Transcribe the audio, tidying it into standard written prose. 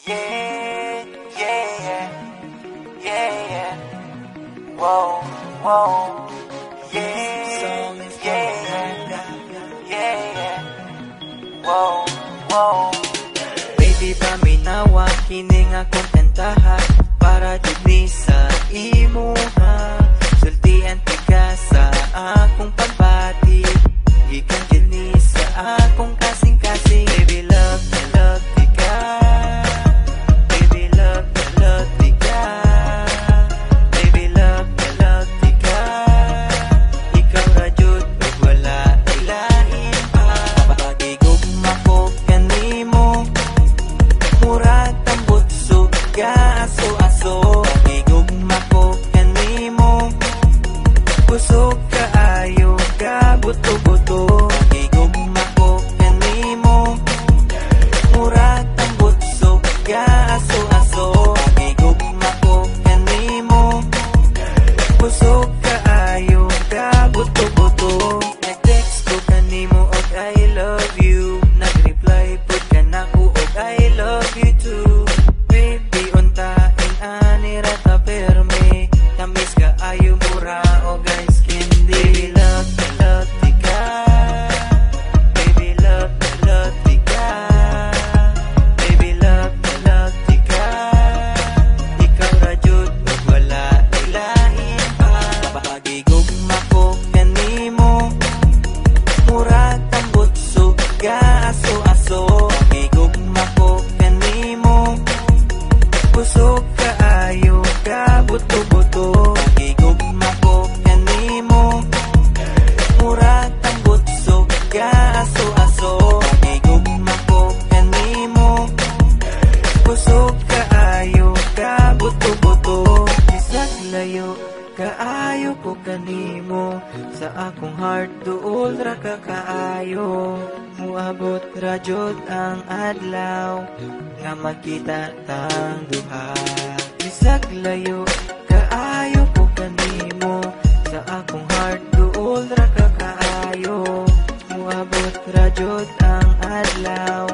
Yeah, yeah, yeah, yeah. Whoa, whoa. Yeah, yeah, yeah. Whoa, whoa. Baby, paminawa, kining akong kantaha para dili sa imuha. Sultian tika sa akong pagbati, gikan dili sa akong kasing-kasing. Baby, love tika. Baby, love tika. Baby, love tika. Ikaw ra jud ug wala ilahin pa. Pagigugma ko kanimo, murag tambot suga aso-aso. Pagigugma ko kanimo, busog kaayo ka buto-buto. Pagigugma ko kanimo, murag tambot suga aso-aso. Pagigugma ko kanimo, busog kaayo ka buto-buto. Nag-text ko kanimo og I love you, nag-reply pud ka nako og I love you too. Baby, untain ani ra ta perme, tamis ka ayo mura o guys candy. Love tika. Baby, love tika. Baby, love tika. Ikaw ra jud ug wala ilahin pa. Pagigugma ko kanimo, murag tambot suga aso-aso. Pagigugma ko kanimo, busog kaayo ka buto-buto. Pagigugma ko kanimo, murag tambot suga aso-aso. Pagigugma ko kanimo, busog kaayo ka buto-buto. Bisag layo kaayo ko kanimo, sa akong heart duol ra ka kaayo. Muabot ra jud ang adlaw nga magkita tang duha. Bisag layo kaayo ko kanimo, sa akong heart duol ra ka kaayo. Muabot ra jud ang adlaw